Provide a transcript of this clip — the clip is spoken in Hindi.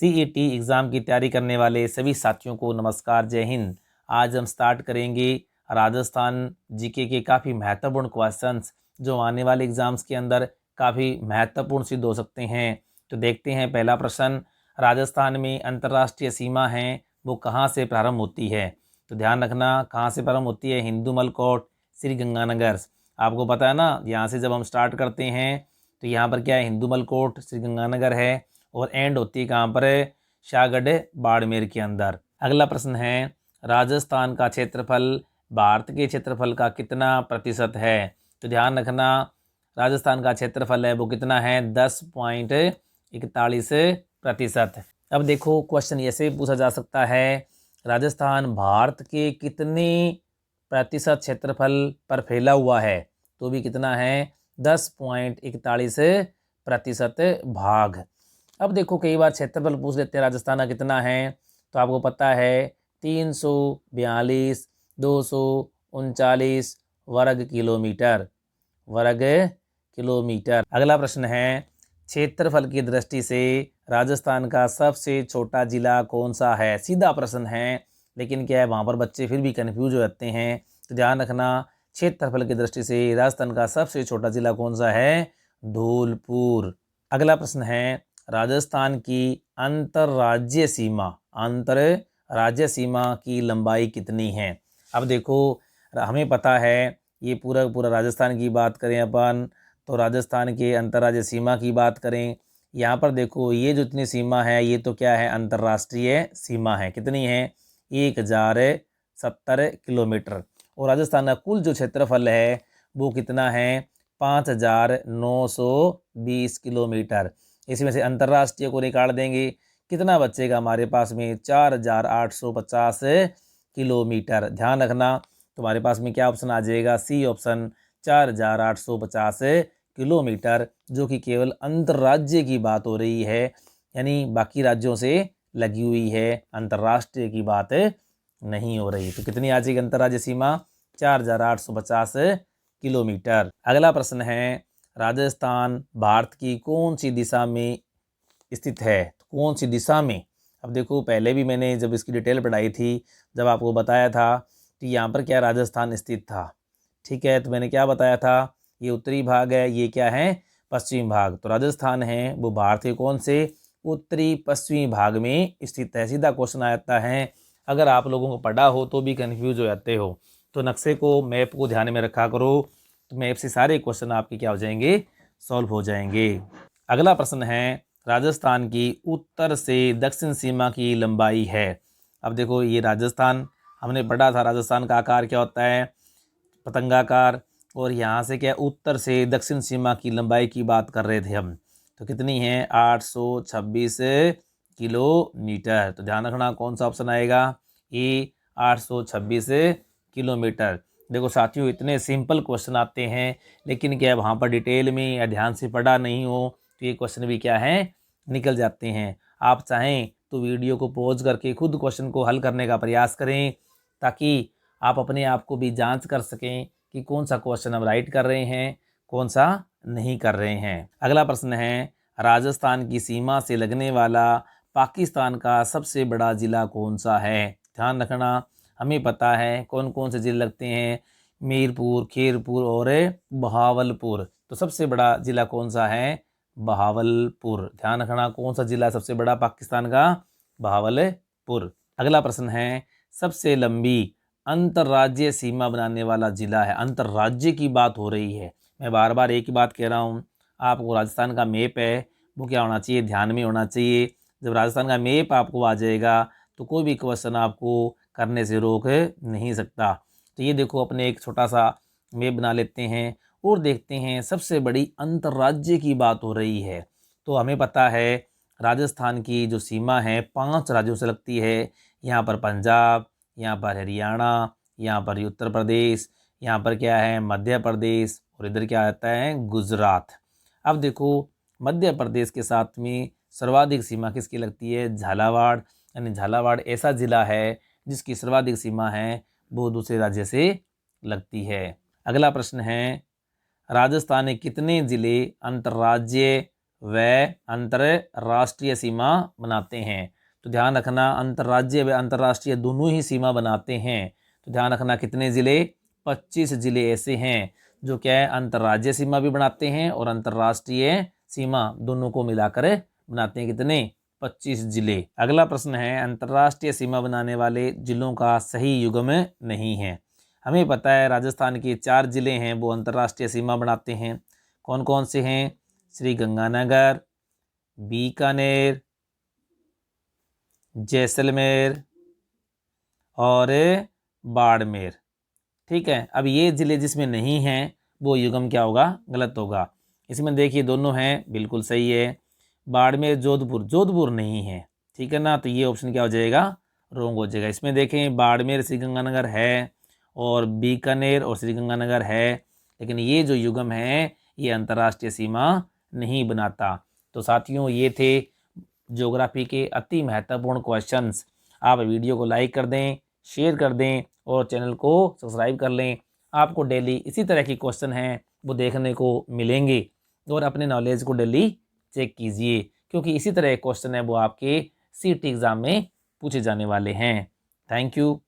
सीईटी एग्ज़ाम की तैयारी करने वाले सभी साथियों को नमस्कार, जय हिंद। आज हम स्टार्ट करेंगे राजस्थान जीके के काफ़ी महत्वपूर्ण क्वेश्चंस जो आने वाले एग्ज़ाम्स के अंदर काफ़ी महत्वपूर्ण सिद्ध हो सकते हैं। तो देखते हैं पहला प्रश्न, राजस्थान में अंतर्राष्ट्रीय सीमा है वो कहाँ से प्रारंभ होती है। तो ध्यान रखना कहाँ से प्रारंभ होती है, हिंदूमल कोट श्रीगंगानगर। आपको पता है ना, यहाँ से जब हम स्टार्ट करते हैं तो यहाँ पर क्या है, हिंदूमल कोट श्रीगंगानगर है और एंड होती है कहाँ पर है, शाहगढ़ बाड़मेर के अंदर। अगला प्रश्न है, राजस्थान का क्षेत्रफल भारत के क्षेत्रफल का कितना प्रतिशत है। तो ध्यान रखना राजस्थान का क्षेत्रफल है वो कितना है, 10.41%। अब देखो क्वेश्चन ऐसे पूछा जा सकता है, राजस्थान भारत के कितने प्रतिशत क्षेत्रफल पर फैला हुआ है, तो भी कितना है, 10.41% भाग। अब देखो कई बार क्षेत्रफल पूछ लेते हैं राजस्थान का कितना है, तो आपको पता है 342,239 वर्ग किलोमीटर। अगला प्रश्न है, क्षेत्रफल की दृष्टि से राजस्थान का सबसे छोटा जिला कौन सा है। सीधा प्रश्न है, लेकिन क्या है वहाँ पर बच्चे फिर भी कन्फ्यूज हो जाते हैं। तो ध्यान रखना क्षेत्रफल की दृष्टि से राजस्थान का सबसे छोटा जिला कौन सा है, धौलपुर। अगला प्रश्न है, राजस्थान की अंतर्राज्य सीमा की लंबाई कितनी है। अब देखो हमें पता है ये पूरा राजस्थान की बात करें अपन, तो राजस्थान के अंतर्राज्य सीमा की बात करें, यहाँ पर देखो ये जो इतनी सीमा है ये तो क्या है, अंतर्राष्ट्रीय सीमा है। कितनी है, 1070 किलोमीटर। और राजस्थान का कुल जो क्षेत्रफल है वो कितना है, 5,920 किलोमीटर। इसमें से अंतर्राष्ट्रीय को निकाल देंगे, कितना बचेगा हमारे पास में, 4,850 किलोमीटर। ध्यान रखना तुम्हारे पास में क्या ऑप्शन आ जाएगा, सी ऑप्शन, 4,850 किलोमीटर, जो कि केवल अंतर्राज्य की बात हो रही है, यानी बाकी राज्यों से लगी हुई है, अंतर्राष्ट्रीय की बात नहीं हो रही। तो कितनी आ जाएगी अंतर्राज्य सीमा, 4,850 किलोमीटर। अगला प्रश्न है, राजस्थान भारत की कौन सी दिशा में स्थित है। तो कौन सी दिशा में, अब देखो पहले भी मैंने जब इसकी डिटेल पढ़ाई थी, जब आपको बताया था कि यहाँ पर क्या राजस्थान स्थित था, ठीक है, तो मैंने क्या बताया था, ये उत्तरी भाग है, ये क्या है, पश्चिमी भाग। तो राजस्थान है वो भारत के कौन से उत्तरी पश्चिमी भाग में स्थित है। सीधा क्वेश्चन आ जाता है, अगर आप लोगों को पढ़ा हो तो भी कन्फ्यूज हो जाते हो, तो नक्शे को, मैप को ध्यान में रखा करो, तो मैप से सारे क्वेश्चन आपके क्या हो जाएंगे, सॉल्व हो जाएंगे। अगला प्रश्न है, राजस्थान की उत्तर से दक्षिण सीमा की लंबाई है। अब देखो ये राजस्थान हमने पढ़ा था, राजस्थान का आकार क्या होता है, पतंगाकार, और यहाँ से क्या उत्तर से दक्षिण सीमा की लंबाई की बात कर रहे थे हम, तो कितनी है, 826 किलोमीटर। तो ध्यान रखना कौन सा ऑप्शन आएगा, ये 826 किलोमीटर। देखो साथियों इतने सिंपल क्वेश्चन आते हैं, लेकिन क्या वहाँ पर डिटेल में या ध्यान से पढ़ा नहीं हो तो ये क्वेश्चन भी क्या है, निकल जाते हैं। आप चाहें तो वीडियो को पॉज करके खुद क्वेश्चन को हल करने का प्रयास करें, ताकि आप अपने आप को भी जांच कर सकें कि कौन सा क्वेश्चन हम राइट कर रहे हैं, कौन सा नहीं कर रहे हैं। अगला प्रश्न है, राजस्थान की सीमा से लगने वाला पाकिस्तान का सबसे बड़ा ज़िला कौन सा है। ध्यान रखना हमें पता है कौन कौन से ज़िले लगते हैं, मीरपुर, खैरपुर और बहावलपुर। तो सबसे बड़ा ज़िला कौन सा है, बहावलपुर। ध्यान रखना कौन सा ज़िला सबसे बड़ा पाकिस्तान का, बहावलपुर। अगला प्रश्न है, सबसे लंबी अंतर्राज्यीय सीमा बनाने वाला ज़िला है। अंतर्राज्य की बात हो रही है, मैं बार बार एक ही बात कह रहा हूँ, आपको राजस्थान का मैप है वो क्या होना चाहिए, ध्यान में होना चाहिए। जब राजस्थान का मैप आपको आ जाएगा तो कोई भी क्वेश्चन आपको करने से रोक नहीं सकता। तो ये देखो अपने एक छोटा सा मैप बना लेते हैं और देखते हैं सबसे बड़ी अंतर्राज्य की बात हो रही है। तो हमें पता है राजस्थान की जो सीमा है 5 राज्यों से लगती है। यहाँ पर पंजाब, यहाँ पर हरियाणा, यहाँ पर उत्तर प्रदेश, यहाँ पर क्या है, मध्य प्रदेश, और इधर क्या आता है, गुजरात। अब देखो मध्य प्रदेश के साथ में सर्वाधिक सीमा किसकी लगती है, झालावाड़, यानी झालावाड़ ऐसा ज़िला है जिसकी सर्वाधिक सीमा है वो दूसरे राज्य से लगती है। अगला प्रश्न है, राजस्थान के कितने ज़िले अंतर्राज्यीय वह अंतर्राष्ट्रीय सीमा बनाते हैं। तो ध्यान रखना, अंतर्राज्यीय व अंतर्राष्ट्रीय दोनों ही सीमा बनाते हैं। तो ध्यान रखना कितने ज़िले, 25 ज़िले ऐसे हैं जो क्या है अंतर्राज्यीय सीमा भी बनाते हैं और अंतर्राष्ट्रीय सीमा दोनों को मिलाकर बनाते हैं। कितने, 25 ज़िले। अगला प्रश्न है, अंतर्राष्ट्रीय सीमा बनाने वाले जिलों का सही युग्म नहीं है। हमें पता है राजस्थान के 4 ज़िले हैं वो अंतर्राष्ट्रीय सीमा बनाते हैं। कौन कौन से हैं? श्री गंगानगर, बीकानेर, जैसलमेर और बाड़मेर। ठीक है, अब ये ज़िले जिसमें नहीं हैं वो युग्म क्या होगा, गलत होगा। इसमें देखिए दोनों हैं, बिल्कुल सही है। बाड़मेर, जोधपुर, जोधपुर नहीं है, ठीक है ना, तो ये ऑप्शन क्या हो जाएगा, रोंग हो जाएगा। इसमें देखें बाड़मेर श्रीगंगानगर है और बीकानेर और श्रीगंगानगर है, लेकिन ये जो युग्म है ये अंतर्राष्ट्रीय सीमा नहीं बनाता। तो साथियों ये थे ज्योग्राफी के अति महत्वपूर्ण क्वेश्चंस। आप वीडियो को लाइक कर दें, शेयर कर दें और चैनल को सब्सक्राइब कर लें। आपको डेली इसी तरह के क्वेश्चन हैं वो देखने को मिलेंगे और अपने नॉलेज को डेली चेक कीजिए, क्योंकि इसी तरह के क्वेश्चन है वो आपके सीटी एग्ज़ाम में पूछे जाने वाले हैं। Thank you.